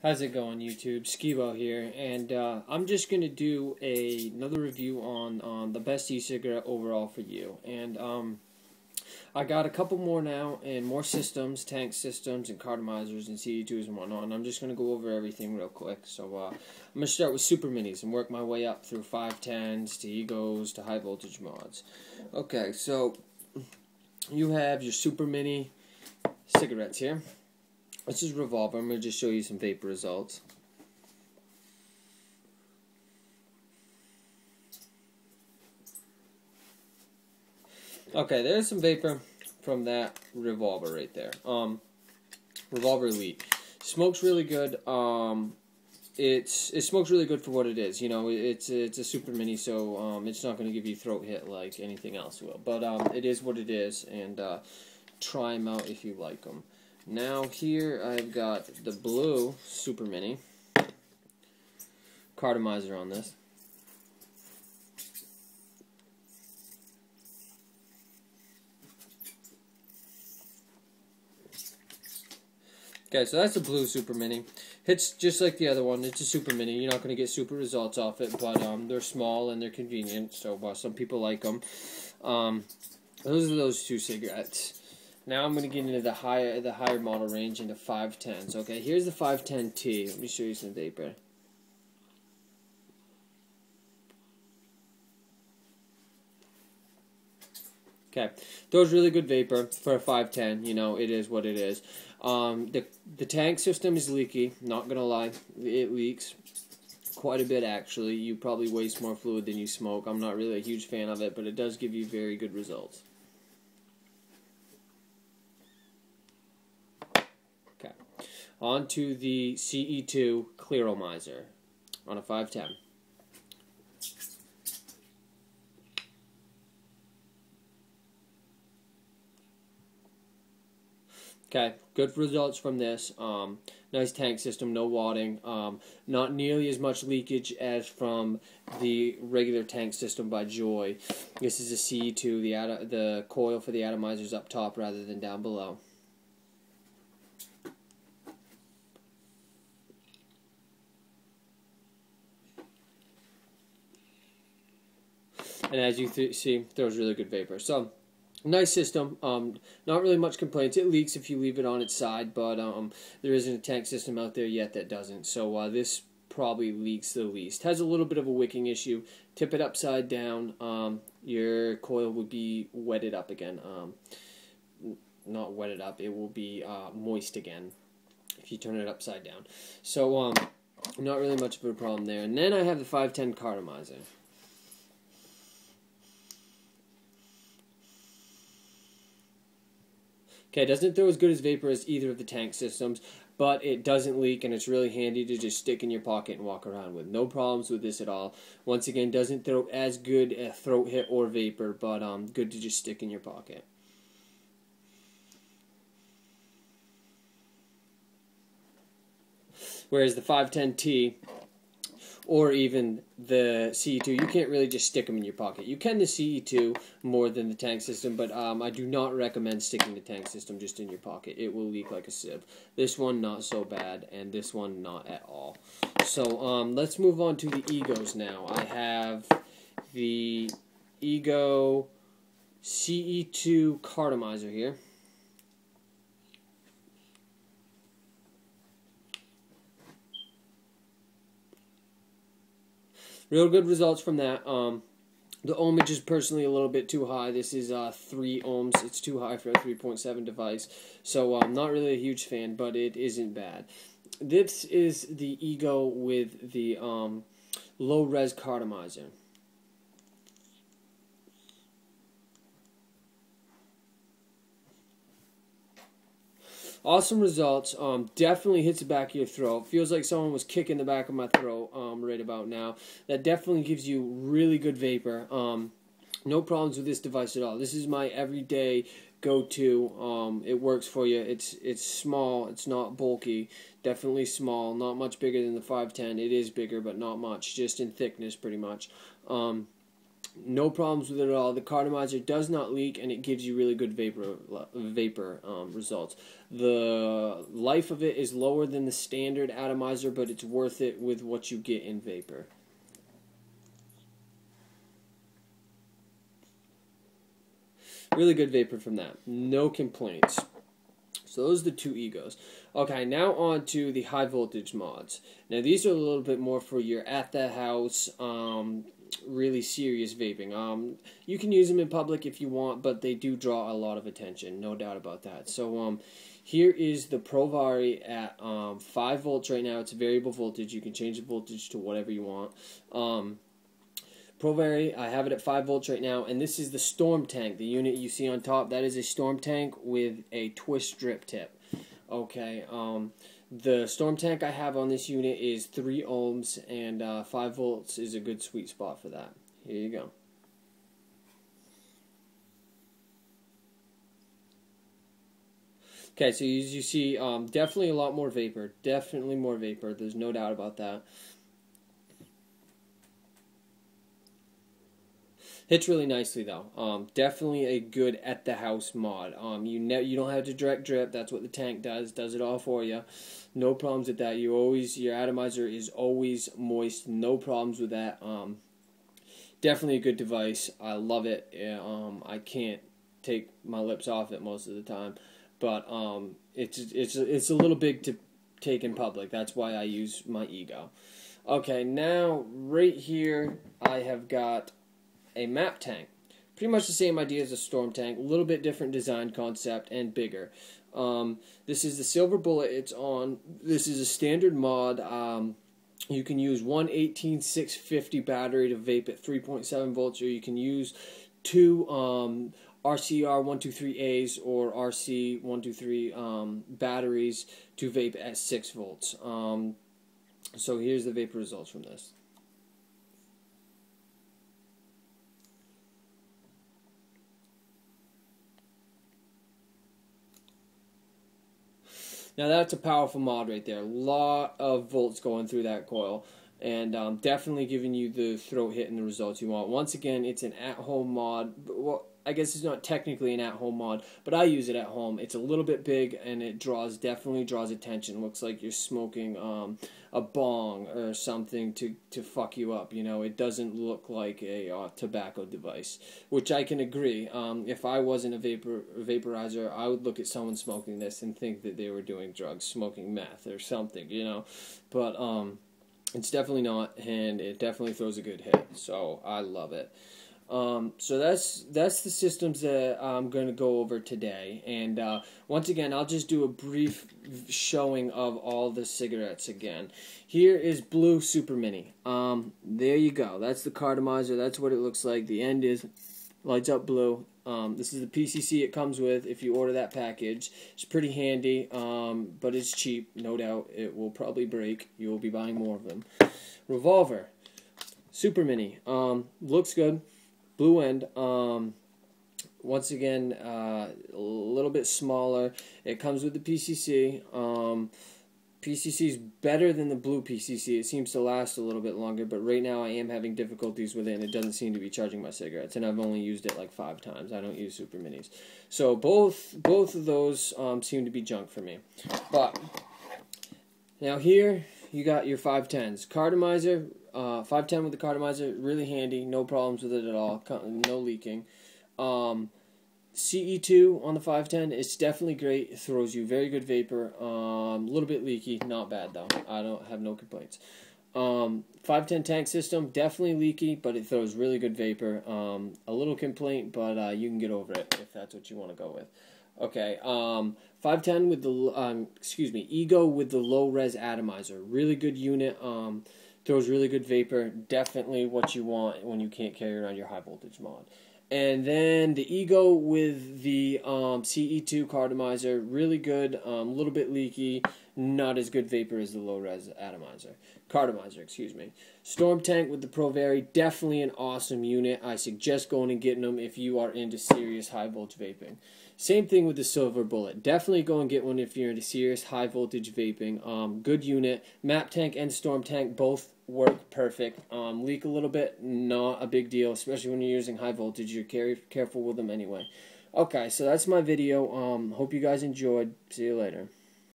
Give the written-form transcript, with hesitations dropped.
How's it going, YouTube? Skibo here, and I'm just going to do another review on the best e-cigarette overall for you. And I got a couple more now, and more systems, tank systems, and cartomizers, and CE2s and whatnot, and I'm just going to go over everything real quick. So I'm going to start with super minis and work my way up through 510s to egos to high voltage mods. Okay, so you have your super mini cigarettes here. This is Revolver. I'm going to just show you some vapor results. Okay, there's some vapor from that Revolver right there. Revolver Elite. Smokes really good. It smokes really good for what it is. You know, it's a super mini, so it's not going to give you throat hit like anything else will. But it is what it is, and try them out if you like them. Now here I've got the blue super mini cartomizer on this. Okay, so that's a blue super mini. Hits just like the other one. It's a super mini. You're not going to get super results off it, but they're small and they're convenient, so some people like them. Those are those two cigarettes. Now I'm going to get into the higher model range, into 510s. Okay, here's the 510T. Let me show you some vapor. Okay, those really good vapor for a 510. You know, it is what it is. The tank system is leaky. Not gonna lie, it leaks quite a bit actually. You probably waste more fluid than you smoke. I'm not really a huge fan of it, but it does give you very good results. Okay, on to the CE2 Clearomizer on a 510. Okay, good results from this. Nice tank system, no wadding. Not nearly as much leakage as from the regular tank system by Enjoi. This is a CE2. The coil for the atomizers up top rather than down below. And as you see, throws really good vapor. So, nice system. Not really much complaints. It leaks if you leave it on its side, but there isn't a tank system out there yet that doesn't. So this probably leaks the least. Has a little bit of a wicking issue. Tip it upside down. Your coil would be wetted up again. Not wetted up. It will be moist again if you turn it upside down. So not really much of a problem there. And then I have the 510 cartomizer. Okay, it doesn't throw as good as vapor as either of the tank systems, but it doesn't leak, and it's really handy to just stick in your pocket and walk around with. No problems with this at all. Once again, doesn't throw as good a throat hit or vapor, but good to just stick in your pocket. Whereas the 510T, or even the CE2, you can't really just stick them in your pocket. You can the CE2 more than the tank system, but I do not recommend sticking the tank system just in your pocket. It will leak like a sieve. This one, not so bad, and this one, not at all. So let's move on to the egos now. I have the Ego CE2 cartomizer here. Real good results from that. The ohmage is personally a little bit too high. This is 3 ohms. It's too high for a 3.7 device. So I'm not really a huge fan, but it isn't bad. This is the Ego with the low-res cartomizer. Awesome results. Definitely hits the back of your throat. Feels like someone was kicking the back of my throat right about now. That definitely gives you really good vapor. No problems with this device at all. This is my everyday go-to. It works for you. It's small. It's not bulky. Definitely small. Not much bigger than the 510. It is bigger, but not much. Just in thickness, pretty much. No problems with it at all. The cartomizer does not leak, and it gives you really good vapor results. The life of it is lower than the standard atomizer, but it's worth it with what you get in vapor. Really good vapor from that. No complaints. So those are the two egos. Okay, now on to the high voltage mods. Now these are a little bit more for your at the house, really serious vaping. You can use them in public if you want, but they do draw a lot of attention, no doubt about that. So here is the Provari at 5 volts right now. It's variable voltage. You can change the voltage to whatever you want. Provari, I have it at 5 volts right now, and this is the Storm Tank. The unit you see on top, that is a Storm Tank with a twist drip tip. Okay, the Storm Tank I have on this unit is 3 ohms, and 5 volts is a good sweet spot for that. Here you go. Okay, so as you see, definitely a lot more vapor. Definitely more vapor. There's no doubt about that. Hits really nicely though. Definitely a good at the house mod. You don't have to direct drip. That's what the tank does. Does it all for you. No problems with that. Your atomizer is always moist. No problems with that. Definitely a good device. I love it. I can't take my lips off it most of the time, but it's a little big to take in public. That's why I use my ego. Okay, now right here I have got a map tank. Pretty much the same idea as a storm tank, a little bit different design concept and bigger. This is the Silver Bullet. This is a standard mod. You can use one 18650 battery to vape at 3.7 volts, or you can use two RCR123As or RC123 batteries to vape at 6 volts. So here's the vapor results from this. Now that's a powerful mod right there. A lot of volts going through that coil, and definitely giving you the throat hit and the results you want. Once again, it's an at-home mod. Well, I guess it's not technically an at-home mod, but I use it at home. It's a little bit big, and it definitely draws attention. Looks like you're smoking a bong or something to fuck you up. You know, it doesn't look like a tobacco device, which I can agree. If I wasn't a vaporizer, I would look at someone smoking this and think that they were doing drugs, smoking meth or something, you know. But it's definitely not, and it definitely throws a good hit. So I love it. So that's the systems that I'm going to go over today, and once again I'll just do a brief showing of all the cigarettes again. Here is Blue Super Mini. There you go. That's the cartomizer. That's what it looks like. The end is lights up blue. This is the PCC it comes with if you order that package. It's pretty handy, but it's cheap, no doubt. It will probably break. You will be buying more of them. Revolver Super Mini. Looks good. Blue end, once again, a little bit smaller. It comes with the PCC. PCC is better than the blue PCC. It seems to last a little bit longer, but right now I am having difficulties with it, and it doesn't seem to be charging my cigarettes, and I've only used it like 5 times. I don't use Super Minis. So both of those seem to be junk for me. But now here you got your 510s. Cartomizer. 510 with the cartomizer, really handy, no problems with it at all, no leaking. CE2 on the 510, it's definitely great, it throws you very good vapor, a little bit leaky, not bad though, I don't have no complaints. 510 tank system, definitely leaky, but it throws really good vapor, a little complaint, but you can get over it if that's what you want to go with. Okay, 510 with the, Ego with the low res atomizer, really good unit, throws really good vapor, definitely what you want when you can't carry around your high voltage mod. And then the Ego with the CE2 cartomizer, really good, a little bit leaky, not as good vapor as the low res cartomizer, excuse me. Storm Tank with the Provari, definitely an awesome unit. I suggest going and getting them if you are into serious high voltage vaping. Same thing with the silver bullet. Definitely go and get one if you're into serious high voltage vaping. Good unit. Map tank and storm tank both work perfect. Leak a little bit, not a big deal, especially when you're using high voltage. You're careful with them anyway. Okay, so that's my video. Hope you guys enjoyed. See you later.